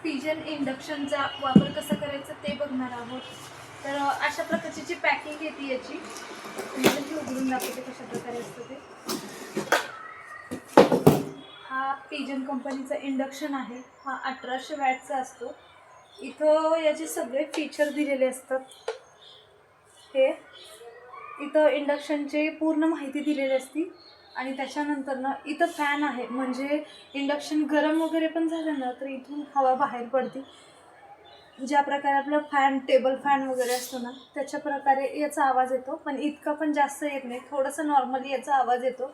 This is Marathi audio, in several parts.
पिजन इंडक्शनचा वापर कसा करायचा ते बघणार आहोत। तर अशा प्रकारची जी पॅकिंग येते याची मी उघडून दाखवते कशा प्रकारे असतं ते। हा पिजन कंपनीचा इंडक्शन आहे। हा 1800 वॅटचा असतो। इथं याचे सगळे फीचर दिलेले असतात। हे इथं इंडक्शनची पूर्ण माहिती दिलेली असते आणि त्याच्यानंतर ना इथं फॅन आहे, म्हणजे इंडक्शन गरम वगैरे पण झालं ना तर इथून हवा बाहेर पडते। ज्या प्रकारे आपला फॅन टेबल फॅन वगैरे असतो ना त्याच्या प्रकारे याचा आवाज येतो, पण इतका पण जास्त येत नाही, थोडंसं नॉर्मली याचा आवाज येतो।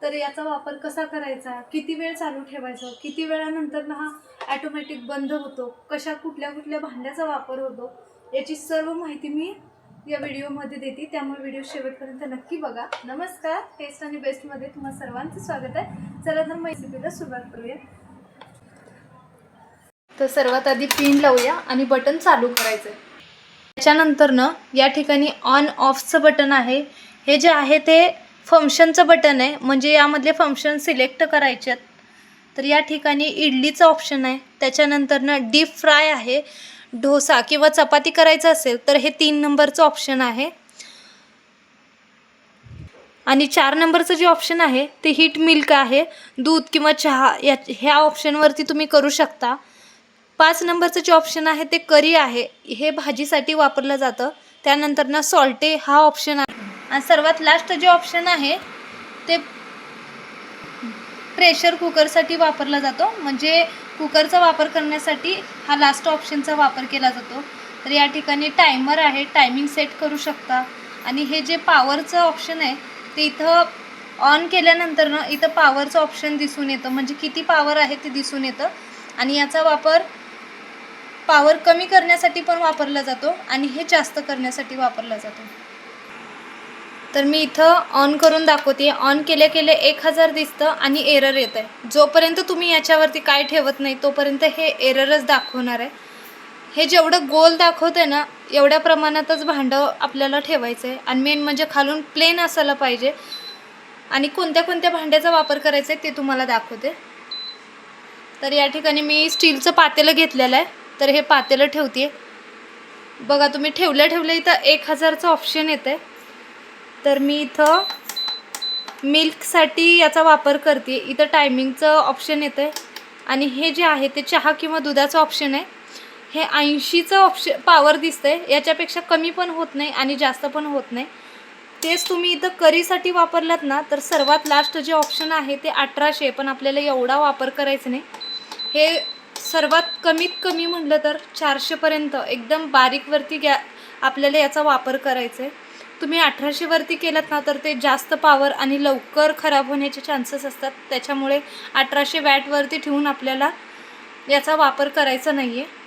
तर याचा वापर कसा करायचा, किती वेळ चालू ठेवायचा, किती वेळानंतर ना हा ऑटोमॅटिक बंद होतो, कशा कुठल्या कुठल्या भांड्याचा वापर होतो, याची सर्व माहिती मी या व्हिडिओमध्ये देते, त्यामुळे व्हिडिओ शेवटपर्यंत नक्की बघा। नमस्कार, टेस्ट आणि बेस्टमध्ये तुम्हा सर्वांचं स्वागत आहे। चला तर रेसिपीला सुरुवात करूया। तर सर्वात आधी पिन लावूया आणि बटन चालू करायचं आहे। त्याच्यानंतर ना या ठिकाणी ऑन ऑफचं बटन आहे। हे जे आहे ते फंक्शनचं बटन आहे, म्हणजे यामधले फंक्शन सिलेक्ट करायचे आहेत। तर या ठिकाणी इडलीचं ऑप्शन आहे, त्याच्यानंतर ना डीप फ्राय आहे, डोसा किंवा चपाती करायचं असेल तर हे 3 नंबरचं ऑप्शन आहे आणि 4 नंबरचं जे ऑप्शन आहे ते हीट मिल्क आहे, दूध किंवा चहा ह्या ऑप्शनवरती तुम्ही करू शकता। 5 नंबरचं जे ऑप्शन आहे ते करी आहे, हे भाजीसाठी वापरलं जातं। त्यानंतर ना सॉल्टे हा ऑप्शन आहे आणि सर्वात लास्ट जे ऑप्शन आहे ते प्रेशर कुकरसाठी वापरला जातो, म्हणजे कुकरचा वापर करण्यासाठी हा लास्ट ऑप्शनचा वापर केला जातो। तर या ठिकाणी टायमर आहे, टायमिंग सेट करू शकता आणि हे जे पॉवरचं ऑप्शन आहे ते इथं ऑन केल्यानंतर ना इथं पॉवरचं ऑप्शन दिसून येतं, म्हणजे किती पॉवर आहे ते दिसून येतं आणि याचा वापर पॉवर कमी करण्यासाठी पण वापरला जातो आणि हे जास्त करण्यासाठी वापरला जातो। तर मी इथं ऑन करून दाखवते। ऑन केले 1000 दिसतं आणि एरर येत आहे। जोपर्यंत तुम्ही याच्यावरती काय ठेवत नाही तोपर्यंत हे एररच दाखवणार आहे। हे जेवढं गोल दाखवते ना एवढ्या प्रमाणातच भांडं आपल्याला ठेवायचं आहे आणि मेन म्हणजे खालून प्लेन असायला पाहिजे। आणि कोणत्या कोणत्या भांड्याचा वापर करायचा आहे ते तुम्हाला दाखवते। तर या ठिकाणी मी स्टीलचं पातेलं घेतलेलं आहे, तर हे पातेलं ठेवते। बघा तुम्ही ठेवल्या इथं 1000चं ऑप्शन येते। तर मी इथं मिल्कसाठी याचा वापर करते, इथं टायमिंगचं ऑप्शन येतं आणि हे जे आहे ते चहा किंवा दुधाचं ऑप्शन आहे। हे 80चं ऑप्शन पॉवर दिसतंय, याच्यापेक्षा कमी पण होत नाही आणि जास्त पण होत नाही। तेच तुम्ही इथं करीसाठी वापरलात ना तर सर्वात लास्ट जे ऑप्शन आहे ते 1800, पण आपल्याला एवढा वापर करायचं नाही। हे सर्वात कमीत कमी म्हटलं तर 400पर्यंत एकदम बारीकवरती आपल्याला याचा वापर करायचा आहे। तुम्ही 1800 वरती केलात ना तर ते जास्त पॉवर आणि लवकर खराब होण्याचे चान्सेस असतात, त्याच्यामुळे 1800 वॅटवरती ठेवून आपल्याला याचा वापर करायचा नाही आहे।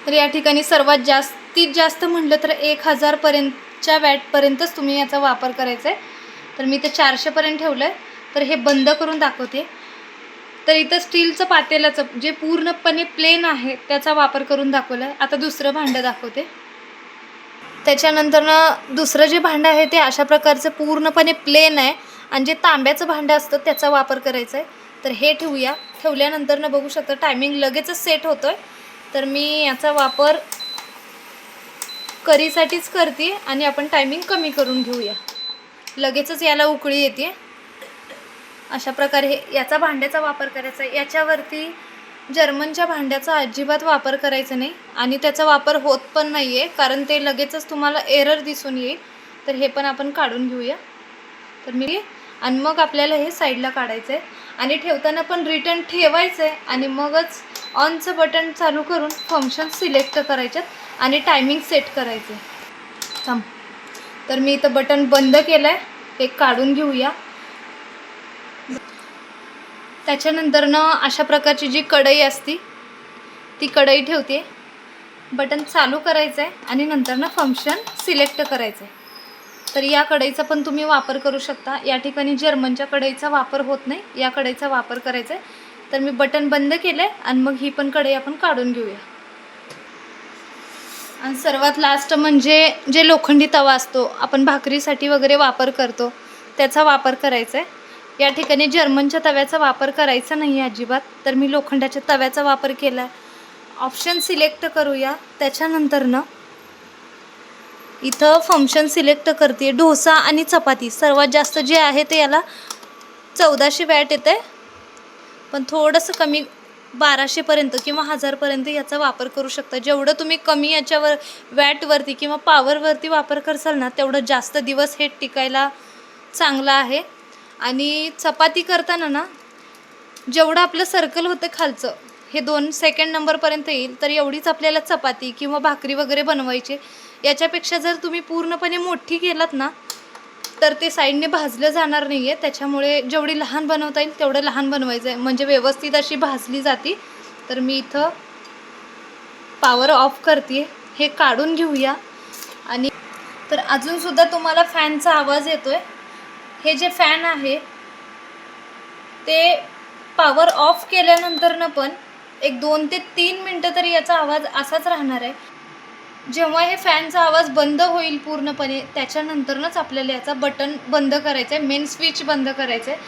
तर या ठिकाणी सर्वात जास्तीत जास्त म्हटलं तर 1000पर्यंतच्या वॅटपर्यंतच तुम्ही याचा वापर करायचा आहे। तर मी ते 400पर्यंत ठेवलं आहे। तर हे बंद करून दाखवते। तर इथं स्टीलचं पातेल्याचं जे पूर्णपणे प्लेन आहे त्याचा वापर करून दाखवलं आहे। आता दुसरं भांडं दाखवते। त्याच्यानंतर ना दुसरं जे भांडं आहे ते अशा प्रकारचं पूर्णपणे प्लेन आहे आणि जे तांब्याचं भांडं असतं त्याचा वापर करायचा आहे। तर हे ठेवूया। ठेवल्यानंतर ना बघू शकता टायमिंग लगेचच सेट होतोय। तर मी याचा वापर करीसाठीच करते आणि आपण टायमिंग कमी करून घेऊया, लगेचच याला उकळी येते। अशा प्रकारे याचा भांड्याचा वापर करायचा आहे। याच्यावरती जर्मनच्या भांड्याचा अजिबात वापर करायचा नाही आणि त्याचा वापर होत पण नाही आहे, कारण ते लगेचच तुम्हाला एरर दिसून येईल। तर हे पण आपण काढून घेऊया। तर मी आणि मग आपल्याला हे साईडला काढायचं आहे आणि ठेवताना पण रिटर्न ठेवायचं आहे आणि मगच ऑनचं बटन चालू करून फंक्शन सिलेक्ट करायचं आणि टायमिंग सेट करायचं आहे। तर मी इथं बटन बंद केलं आहे, हे काढून घेऊया। त्याच्यानंतर ना अशा प्रकारची जी कढई असती ती कढई ठेवते, बटन चालू करायचं आहे आणि नंतर ना फंक्शन सिलेक्ट करायचं आहे। तर या कढईचा पण तुम्ही वापर करू शकता। या ठिकाणी जर्मनच्या कढईचा वापर होत नाही, या कढईचा वापर करायचा आहे। तर मी बटन बंद केलं आहे आणि मग ही पण कढई आपण काढून घेऊया। आणि सर्वात लास्ट म्हणजे जे लोखंडी तवा असतो आपण भाकरीसाठी वगैरे वापर करतो त्याचा वापर करायचा आहे। या ठिकाणी जर्मनच्या तव्याचा वापर करायचा नाही आहे अजिबात, तर मी लोखंडाच्या तव्याचा वापर केला आहे. ऑप्शन सिलेक्ट करूया. त्याच्यानंतर ना इथं फंक्शन सिलेक्ट करते. डोसा आणि चपाती सर्वात जास्त जे आहे ते याला 1400 वॅट येते, पण थोडंसं कमी 1200पर्यंत किंवा 1000पर्यंत याचा वापर करू शकता. जेवढं तुम्ही कमी याच्यावर वॅटवरती किंवा पॉवरवरती वापर करसाल ना, तेवढं जास्त दिवस हे टिकायला चांगलं आहे. आणि चपाती करताना ना जेवढं आपलं सर्कल होतं खालचं हे 2 सेकंड नंबरपर्यंत येईल, तर एवढीच आपल्याला चपाती किंवा भाकरी वगैरे बनवायची. याच्यापेक्षा जर तुम्ही पूर्णपणे मोठी केलात ना, तर ते साईडने भाजलं जाणार नाही आहे. त्याच्यामुळे जेवढी लहान बनवता येईल तेवढं लहान बनवायचं आहे, म्हणजे व्यवस्थित अशी भाजली जाते. तर मी इथं पॉवर ऑफ करते. हे काढून घेऊया. आणि तर अजूनसुद्धा तुम्हाला फॅनचा आवाज येतो आहे. हे जे फॅन आहे ते पॉवर ऑफ केल्यानंतर ना पण एक 2 ते 3 मिनटं तरी याचा आवाज असाच राहणार आहे. जेव्हा हे फॅनचा आवाज बंद होईल पूर्णपणे, त्याच्यानंतरच आपल्याला याचा बटन बंद करायचं आहे, मेन स्विच बंद करायचं आहे.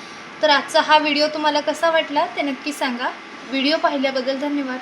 तर आजचा हा व्हिडिओ तुम्हाला कसा वाटला ते नक्की सांगा. व्हिडिओ पाहिल्याबद्दल धन्यवाद.